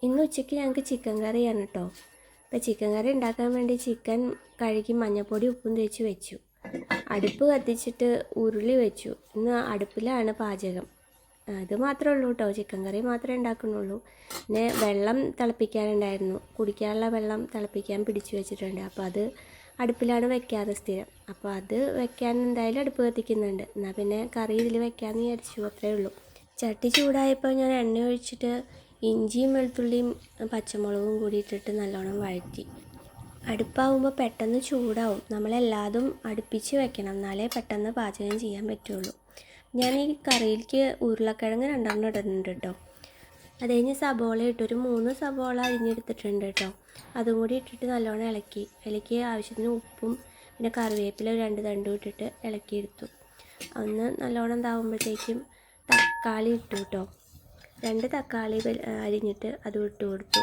ഇന്ന് ഉച്ചയ്ക്ക് ഞങ്ങൾക്ക് ചിക്കൻ കറിയാണ് കേട്ടോ. അപ്പോൾ ചിക്കൻ കറി ഉണ്ടാക്കാൻ വേണ്ടി ചിക്കൻ കഴുകി മഞ്ഞൾപ്പൊടി ഉപ്പും തേച്ച് വെച്ചു. അടുപ്പ് കത്തിച്ചിട്ട് ഉരുളി വെച്ചു. ഇന്ന് അടുപ്പിലാണ് പാചകം. അത് മാത്രമേ ഉള്ളൂ കേട്ടോ, ചിക്കൻ കറി മാത്രമേ ഉണ്ടാക്കുന്നുള്ളൂ. പിന്നെ വെള്ളം തിളപ്പിക്കാനുണ്ടായിരുന്നു, കുടിക്കാനുള്ള വെള്ളം തിളപ്പിക്കാൻ പിടിച്ചു വെച്ചിട്ടുണ്ട്. അപ്പോൾ അത് അടുപ്പിലാണ് വെക്കാറ് സ്ഥിരം. അപ്പോൾ അത് വെക്കാൻ എന്തായാലും അടുപ്പ് കത്തിക്കുന്നുണ്ട്. എന്നാൽ പിന്നെ കറി ഇതിൽ വെക്കാമെന്ന് വിചാരിച്ചു, അത്രയേ ഉള്ളൂ. ചട്ടി ചൂടായപ്പോൾ ഞാൻ എണ്ണ ഒഴിച്ചിട്ട് ഇഞ്ചിയും വെളുത്തുള്ളിയും പച്ചമുളകും കൂടി ഇട്ടിട്ട് നല്ലോണം വഴറ്റി. അടുപ്പാവുമ്പോൾ പെട്ടെന്ന് ചൂടാവും. നമ്മളെല്ലാതും അടുപ്പിച്ച് വെക്കണം, എന്നാലേ പെട്ടെന്ന് പാചകം ചെയ്യാൻ പറ്റുള്ളൂ. ഞാൻ ഈ കറിയിലേക്ക് ഉരുളക്കിഴങ്ങ് 2 ഇടുന്നുണ്ട് കേട്ടോ. അത് കഴിഞ്ഞ് സബോള ഇട്ടൊരു 3 സബോള അരിഞ്ഞെടുത്തിട്ടുണ്ട് കേട്ടോ. അതും കൂടി ഇട്ടിട്ട് നല്ലോണം ഇളക്കി ആവശ്യത്തിന് ഉപ്പും പിന്നെ കറിവേപ്പില 2 തണ്ടും ഇട്ടിട്ട് ഇളക്കിയെടുത്തു. ഒന്ന് നല്ലോണം ഇതാവുമ്പോഴത്തേക്കും തക്കാളി ഇട്ടു കേട്ടോ. 2 തക്കാളി അരിഞ്ഞിട്ട് അതും ഇട്ട് കൊടുത്തു.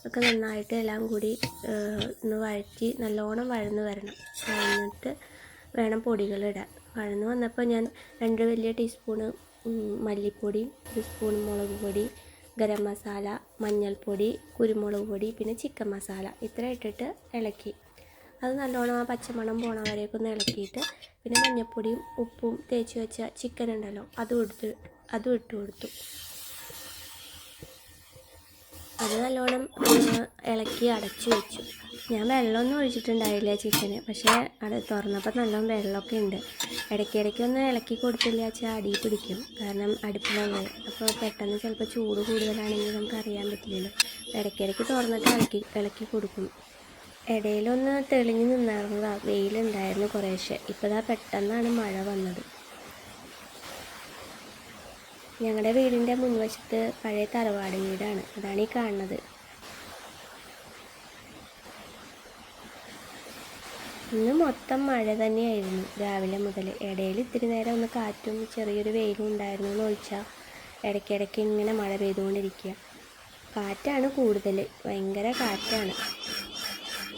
ഒക്കെ നന്നായിട്ട് എല്ലാം കൂടി ഒന്ന് വഴറ്റി നല്ലോണം വഴന്ന് വരണം. വഴന്നിട്ട് വേണം പൊടികളിടാൻ. വഴന്ന് വന്നപ്പോൾ ഞാൻ 2 വലിയ ടീസ്പൂണ് മല്ലിപ്പൊടി, 1 സ്പൂൺ മുളക് പൊടി, ഗരം മസാല, മഞ്ഞൾപ്പൊടി, കുരുമുളക് പൊടി, പിന്നെ ചിക്കൻ മസാല ഇത്ര ഇട്ടിട്ട് ഇളക്കി. അത് നല്ലോണം ആ പച്ചമണം പോണ വരെയൊക്കെ ഒന്ന് ഇളക്കിയിട്ട് പിന്നെ മഞ്ഞൾപ്പൊടിയും ഉപ്പും തേച്ച് വെച്ച ചിക്കൻ ഉണ്ടല്ലോ അതും ഇട്ട് കൊടുത്തു. അത് നല്ലോണം ഇളക്കി അടച്ചു വെച്ചു. ഞാൻ വെള്ളമൊന്നും ഒഴിച്ചിട്ടുണ്ടായില്ല ചിക്കന്, പക്ഷേ അത് തുറന്നപ്പോൾ നല്ലോണം വെള്ളമൊക്കെ ഉണ്ട്. ഇടയ്ക്കിടയ്ക്കൊന്ന് ഇളക്കി കൊടുത്തില്ല വെച്ചാൽ അടി പിടിക്കും, കാരണം അടുപ്പിലുള്ളത്. അപ്പോൾ പെട്ടെന്ന് ചിലപ്പോൾ ചൂട് കൂടുതലാണെങ്കിൽ നമുക്ക് അറിയാൻ പറ്റില്ലല്ലോ. ഇടയ്ക്കിടയ്ക്ക് തുറന്നിട്ട് ഇളക്കി കൊടുക്കും. ഇടയിലൊന്ന് തെളിഞ്ഞ് നിന്നായിരുന്നു, വെയിലുണ്ടായിരുന്നു കുറേശ്ശെ. ഇപ്പോൾ പെട്ടെന്നാണ് മഴ വന്നത്. ഞങ്ങളുടെ വീടിൻ്റെ മുൻവശത്ത് പഴയ തറവാട് വീടാണ്, അതാണ് ഈ കാണുന്നത്. ഇന്ന് മൊത്തം മഴ തന്നെയായിരുന്നു രാവിലെ മുതൽ. ഇടയിൽ ഇത്തിരി നേരം ഒന്ന് കാറ്റും ചെറിയൊരു വെയിലും ഉണ്ടായിരുന്നു എന്ന് ഒഴിച്ചാൽ ഇടയ്ക്കിടയ്ക്ക് ഇങ്ങനെ മഴ പെയ്തുകൊണ്ടിരിക്കുക. കാറ്റാണ് കൂടുതൽ, ഭയങ്കര കാറ്റാണ്.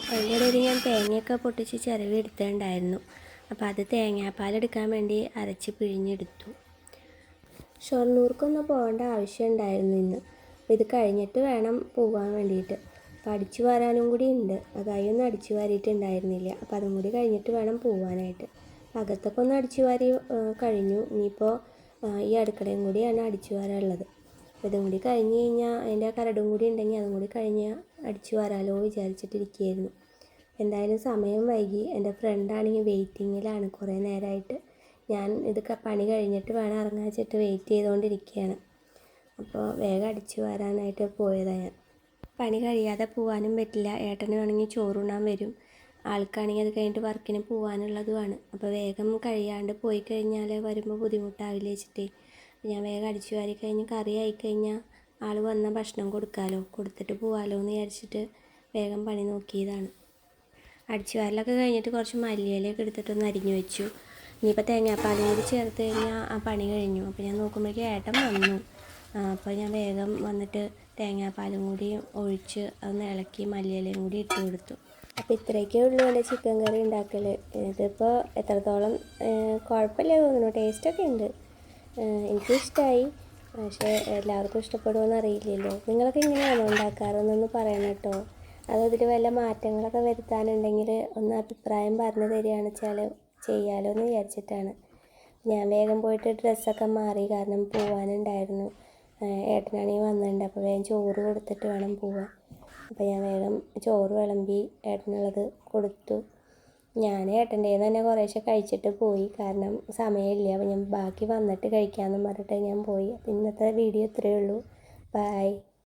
അതിൻ്റെ ഇടയിൽ ഞാൻ തേങ്ങയൊക്കെ പൊട്ടിച്ച് ചിരവി എടുത്തിട്ടുണ്ടായിരുന്നു. അപ്പോൾ അത് തേങ്ങാപ്പാലെടുക്കാൻ വേണ്ടി അരച്ച് പിഴിഞ്ഞെടുത്തു. ഷൊർണൂർക്കൊന്ന് പോകേണ്ട ആവശ്യമുണ്ടായിരുന്നു ഇന്ന്. അപ്പോൾ ഇത് കഴിഞ്ഞിട്ട് വേണം പോകാൻ വേണ്ടിയിട്ട്. അപ്പോൾ അടിച്ചു വാരാനും കൂടി ഉണ്ട്, അതായി ഒന്നും അടിച്ചു വാരിയിട്ടുണ്ടായിരുന്നില്ല. അപ്പോൾ അതും കൂടി കഴിഞ്ഞിട്ട് വേണം പോകാനായിട്ട്. അകത്തൊക്കെ ഒന്ന് അടിച്ചു വാരി കഴിഞ്ഞു. ഇനിയിപ്പോൾ ഈ അടുക്കളയും കൂടിയാണ് അടിച്ചു വാരാനുള്ളത്. അപ്പോൾ ഇതും കൂടി കഴിഞ്ഞ് കഴിഞ്ഞാൽ അതിൻ്റെ കരടും കൂടി ഉണ്ടെങ്കിൽ അതും കൂടി കഴിഞ്ഞാൽ അടിച്ചു വാരാലോ വിചാരിച്ചിട്ടിരിക്കുകയായിരുന്നു. എന്തായാലും സമയം വൈകി. എൻ്റെ ഫ്രണ്ടാണെങ്കിൽ വെയിറ്റിങ്ങിലാണ് കുറേ നേരമായിട്ട്. ഞാൻ പണി കഴിഞ്ഞിട്ട് വേണം ഇറങ്ങാൻ വെച്ചിട്ട് വെയിറ്റ് ചെയ്തുകൊണ്ടിരിക്കുകയാണ്. അപ്പോൾ വേഗം അടിച്ചു വരാനായിട്ട് പോയതാണ് ഞാൻ. പണി കഴിയാതെ പോകാനും പറ്റില്ല. ഏട്ടന് വേണമെങ്കിൽ ചോറുണ്ണാൻ വരും, ആൾക്കാണെങ്കിൽ അത് കഴിഞ്ഞിട്ട് വർക്കിന് പോകാനുള്ളതുമാണ്. അപ്പോൾ വേഗം കഴിയാണ്ട് പോയി കഴിഞ്ഞാൽ വരുമ്പോൾ ബുദ്ധിമുട്ടാവില്ല വെച്ചിട്ടേ ഞാൻ വേഗം അടിച്ചു വാരി കഴിഞ്ഞ് കറി ആയിക്കഴിഞ്ഞാൽ ആൾ വന്ന ഭക്ഷണം കൊടുത്തിട്ട് പോകാമല്ലോ എന്ന് വിചാരിച്ചിട്ട് വേഗം പണി നോക്കിയതാണ്. അടിച്ചു വാരലൊക്കെ കഴിഞ്ഞിട്ട് കുറച്ച് മല്ലിയിലയൊക്കെ എടുത്തിട്ടൊന്ന് അരിഞ്ഞു വെച്ചു. ഇനിയിപ്പോൾ തേങ്ങാപ്പാലും കൂടി ചേർത്ത് കഴിഞ്ഞാൽ ആ പണി കഴിഞ്ഞു. അപ്പോൾ ഞാൻ നോക്കുമ്പോഴേക്കും ഏട്ടൻ വന്നു. അപ്പോൾ ഞാൻ വേഗം വന്നിട്ട് തേങ്ങാപ്പാലും കൂടി ഒഴിച്ച് അതൊന്ന് ഇളക്കി മല്ലിയിലയും കൂടി ഇട്ട് കൊടുത്തു. അപ്പോൾ ഇത്രയൊക്കെ ഉള്ളൂ എൻ്റെ ചിക്കൻ കറി ഉണ്ടാക്കൽ. ഇതിപ്പോൾ എത്രത്തോളം കുഴപ്പമില്ല തോന്നുന്നു, ടേസ്റ്റൊക്കെ ഉണ്ട്. എനിക്കിഷ്ടമായി, പക്ഷേ എല്ലാവർക്കും ഇഷ്ടപ്പെടുമോയെന്ന് അറിയില്ലല്ലോ. നിങ്ങളൊക്കെ ഇങ്ങനെയാണോ ഉണ്ടാക്കാറെന്നൊന്ന് പറയണം കേട്ടോ. അതതിൽ വല്ല മാറ്റങ്ങളൊക്കെ വരുത്താനുണ്ടെങ്കിൽ ഒന്ന് അഭിപ്രായം പറഞ്ഞു തരികയാണെന്ന് വെച്ചാൽ ചെയ്യാമല്ലോ എന്ന് വിചാരിച്ചിട്ടാണ്. ഞാൻ വേഗം പോയിട്ട് ഡ്രസ്സൊക്കെ മാറി, കാരണം പോകാനുണ്ടായിരുന്നു. ഏട്ടനാണെങ്കിൽ വന്നിട്ടുണ്ട്. അപ്പോൾ വേഗം ചോറ് കൊടുത്തിട്ട് വേണം പോവാൻ. അപ്പോൾ ഞാൻ വേഗം ചോറ് വിളമ്പി ഏട്ടനുള്ളത് കൊടുത്തു. ഞാൻ ഏട്ടൻ്റെ തന്നെ കുറേശ്ശെ കഴിച്ചിട്ട് പോയി, കാരണം സമയമില്ല. അപ്പോൾ ഞാൻ ബാക്കി വന്നിട്ട് കഴിക്കാമെന്ന് പറഞ്ഞിട്ട് ഞാൻ പോയി. അപ്പോൾ ഇന്നത്തെ വീഡിയോ ഇത്രയേ ഉള്ളൂ. ബൈ.